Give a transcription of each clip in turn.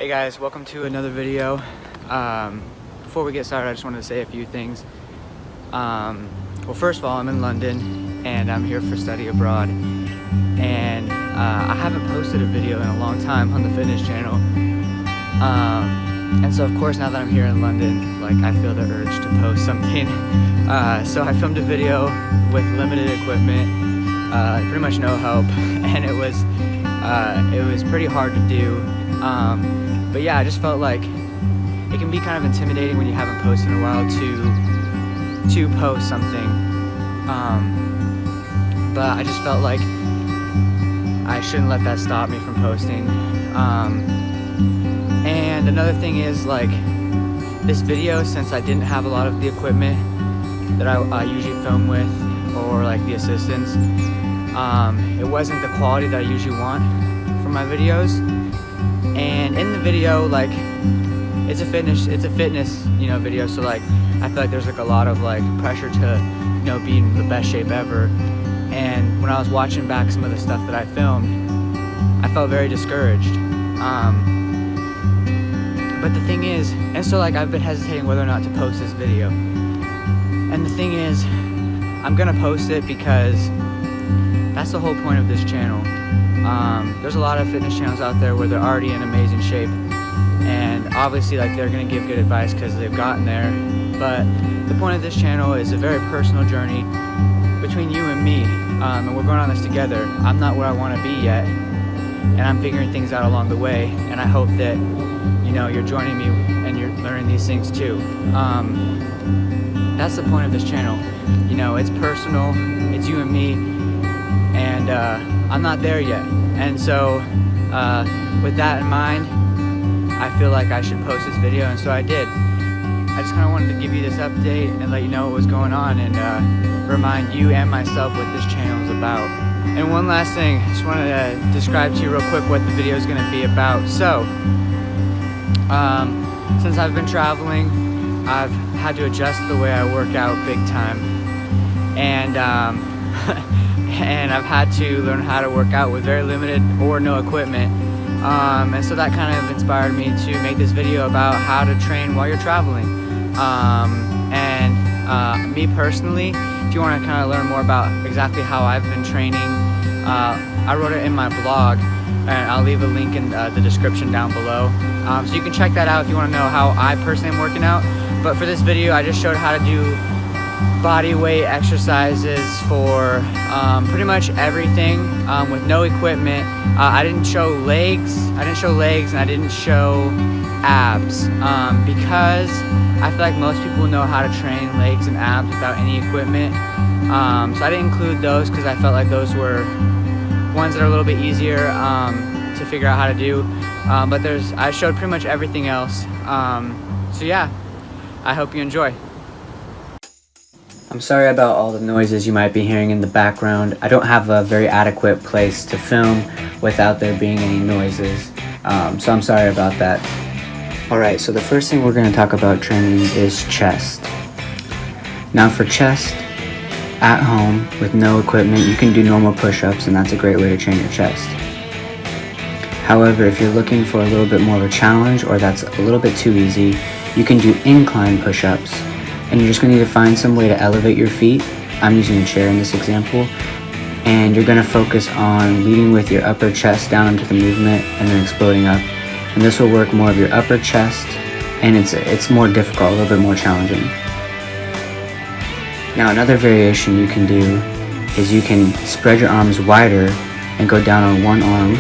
Hey guys, welcome to another video. Before we get started, I just wanted to say a few things. Well, first of all, I'm in London and I'm here for study abroad, and I haven't posted a video in a long time on the fitness channel, and so of course now that I'm here in London, like, I feel the urge to post something. So I filmed a video with limited equipment, pretty much no help, and it was pretty hard to do. But yeah, I just felt like it can be kind of intimidating when you haven't posted in a while to post something. But I just felt like I shouldn't let that stop me from posting. And another thing is, like, this video, since I didn't have a lot of the equipment that I usually film with, or like the assistants, it wasn't the quality that I usually want for my videos. And in the video, like, it's a fitness video, so like I feel like there's like a lot of like pressure to be in the best shape ever. And when I was watching back some of the stuff that I filmed, I felt very discouraged. But the thing is, and so like I've been hesitating whether or not to post this video. And the thing is, I'm gonna post it because that's the whole point of this channel. There's a lot of fitness channels out there where they're already in amazing shape, and obviously like they're gonna give good advice because they've gotten there. But the point of this channel is a very personal journey between you and me, and we're going on this together. I'm not where I want to be yet, and I'm figuring things out along the way, and I hope that you're joining me and you're learning these things too. That's the point of this channel. It's personal, it's you and me, and I'm not there yet. And so with that in mind, I feel like I should post this video, and so I did. I just kind of wanted to give you this update and let you know what was going on, and remind you and myself what this channel is about. And one last thing, I just wanted to describe to you real quick what the video is going to be about. So since I've been traveling, I've had to adjust the way I work out big time, and and I've had to learn how to work out with very limited or no equipment. And so that kind of inspired me to make this video about how to train while you're traveling. Me personally, if you want to kind of learn more about exactly how I've been training, I wrote it in my blog, and I'll leave a link in the description down below. So you can check that out if you want to know how I personally am working out. But for this video, I just showed how to do body weight exercises for pretty much everything, with no equipment. I didn't show legs, and I didn't show abs, because I feel like most people know how to train legs and abs without any equipment. So I didn't include those because I felt like those were ones that are a little bit easier to figure out how to do. But I showed pretty much everything else. So yeah, I hope you enjoy. I'm sorry about all the noises you might be hearing in the background. I don't have a very adequate place to film without there being any noises, so I'm sorry about that. Alright, so the first thing we're going to talk about training is chest. Now for chest, at home with no equipment, you can do normal push-ups, and that's a great way to train your chest. However, if you're looking for a little bit more of a challenge, or that's a little bit too easy, you can do incline push-ups. And you're just going to need to find some way to elevate your feet. I'm using a chair in this example. And you're going to focus on leading with your upper chest down into the movement and then exploding up. And this will work more of your upper chest, and it's more difficult, a little bit more challenging. Now another variation you can do is you can spread your arms wider and go down on one arm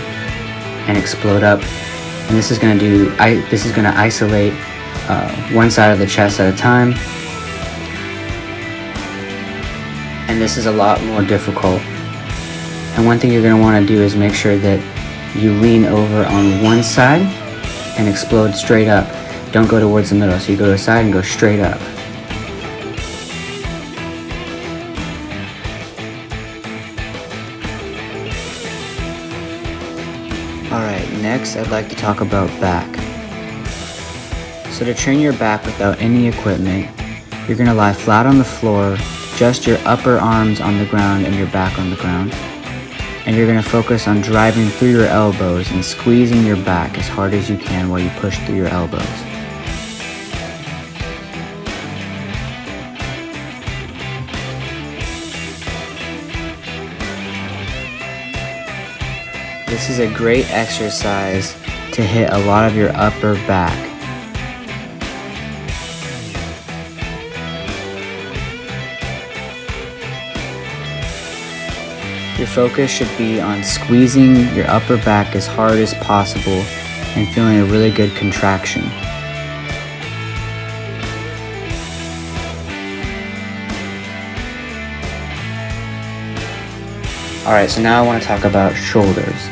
and explode up. And this is going to isolate one side of the chest at a time. And this is a lot more difficult. And one thing you're going to want to do is make sure that you lean over on one side and explode straight up. Don't go towards the middle, so you go to the side and go straight up. Alright, next I'd like to talk about back. So to train your back without any equipment, you're going to lie flat on the floor, just your upper arms on the ground and your back on the ground. and you're going to focus on driving through your elbows and squeezing your back as hard as you can while you push through your elbows. This is a great exercise to hit a lot of your upper back. Your focus should be on squeezing your upper back as hard as possible and feeling a really good contraction. Alright, so now I want to talk about shoulders.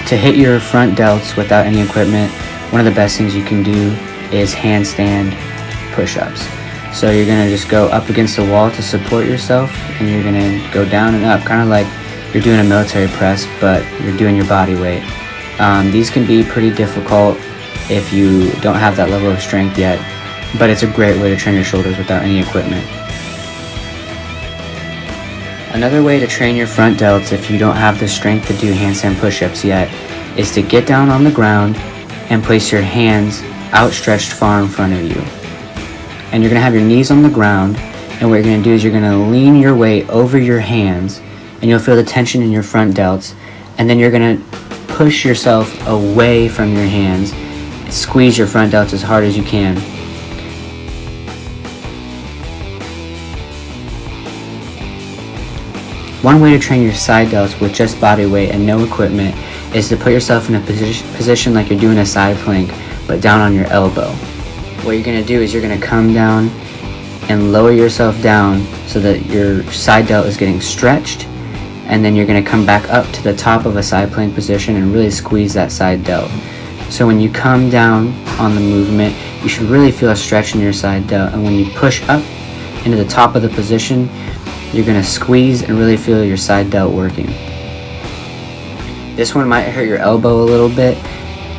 To hit your front delts without any equipment, one of the best things you can do is handstand push-ups. So you're going to just go up against the wall to support yourself, and you're going to go down and up, kind of like you're doing a military press, but you're doing your body weight. These can be pretty difficult if you don't have that level of strength yet, but it's a great way to train your shoulders without any equipment. Another way to train your front delts if you don't have the strength to do handstand push-ups yet is to get down on the ground and place your hands outstretched far in front of you. And you're going to have your knees on the ground, and what you're going to do is you're going to lean your weight over your hands, and you'll feel the tension in your front delts, and then you're going to push yourself away from your hands, squeeze your front delts as hard as you can. One way to train your side delts with just body weight and no equipment is to put yourself in a position like you're doing a side plank, but down on your elbow. What you're going to do is you're going to come down and lower yourself down so that your side delt is getting stretched, and then you're going to come back up to the top of a side plank position and really squeeze that side delt. So when you come down on the movement, you should really feel a stretch in your side delt, and when you push up into the top of the position, you're going to squeeze and really feel your side delt working. This one might hurt your elbow a little bit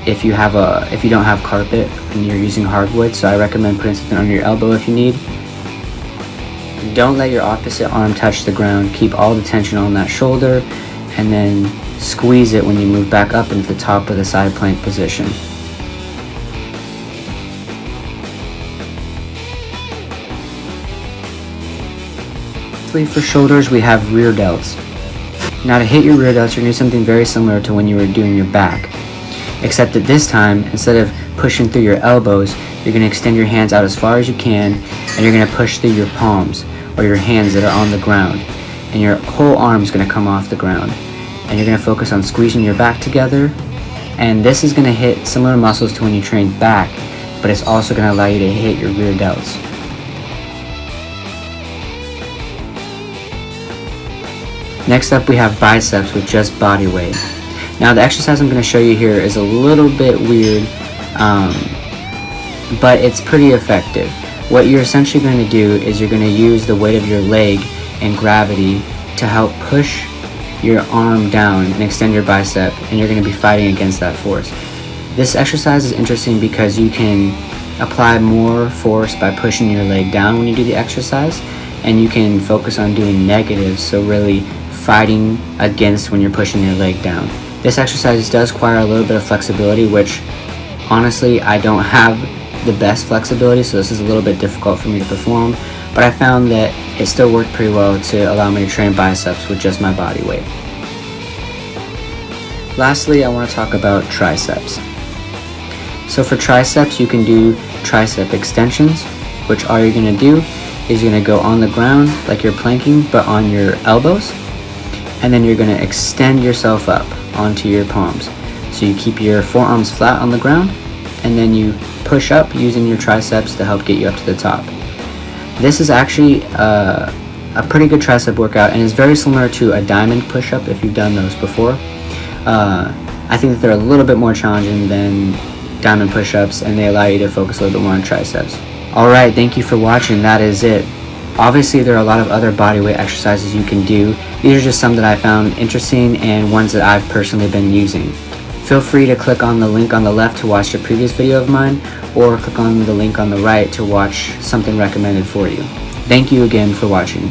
if you don't have carpet and you're using hardwood, so I recommend putting something under your elbow if you need. Don't let your opposite arm touch the ground. Keep all the tension on that shoulder, and then squeeze it when you move back up into the top of the side plank position. For shoulders, we have rear delts. Now to hit your rear delts, you're going to do something very similar to when you were doing your back, except that this time, instead of pushing through your elbows, you're going to extend your hands out as far as you can, and you're going to push through your palms, or your hands that are on the ground, and your whole arm is going to come off the ground, and you're going to focus on squeezing your back together. And this is going to hit similar muscles to when you train back, but it's also going to allow you to hit your rear delts. Next up, we have biceps with just body weight. Now the exercise I'm going to show you here is a little bit weird, but it's pretty effective. What you're essentially going to do is you're going to use the weight of your leg and gravity to help push your arm down and extend your bicep, and you're going to be fighting against that force. This exercise is interesting because you can apply more force by pushing your leg down when you do the exercise, and you can focus on doing negatives, so really fighting against when you're pushing your leg down. This exercise does require a little bit of flexibility, which honestly I don't have the best flexibility, so this is a little bit difficult for me to perform, but I found that it still worked pretty well to allow me to train biceps with just my body weight. Lastly, I want to talk about triceps. So for triceps, you can do tricep extensions, which all you're going to do is you're going to go on the ground like you're planking, but on your elbows, and then you're going to extend yourself up onto your palms. So you keep your forearms flat on the ground, and then you push up using your triceps to help get you up to the top. This is actually a pretty good tricep workout, and is very similar to a diamond push-up if you've done those before. I think that they're a little bit more challenging than diamond push-ups, and they allow you to focus a little bit more on triceps. Alright, thank you for watching. That is it. Obviously, there are a lot of other bodyweight exercises you can do. These are just some that I found interesting and ones that I've personally been using. Feel free to click on the link on the left to watch the previous video of mine, or click on the link on the right to watch something recommended for you. Thank you again for watching.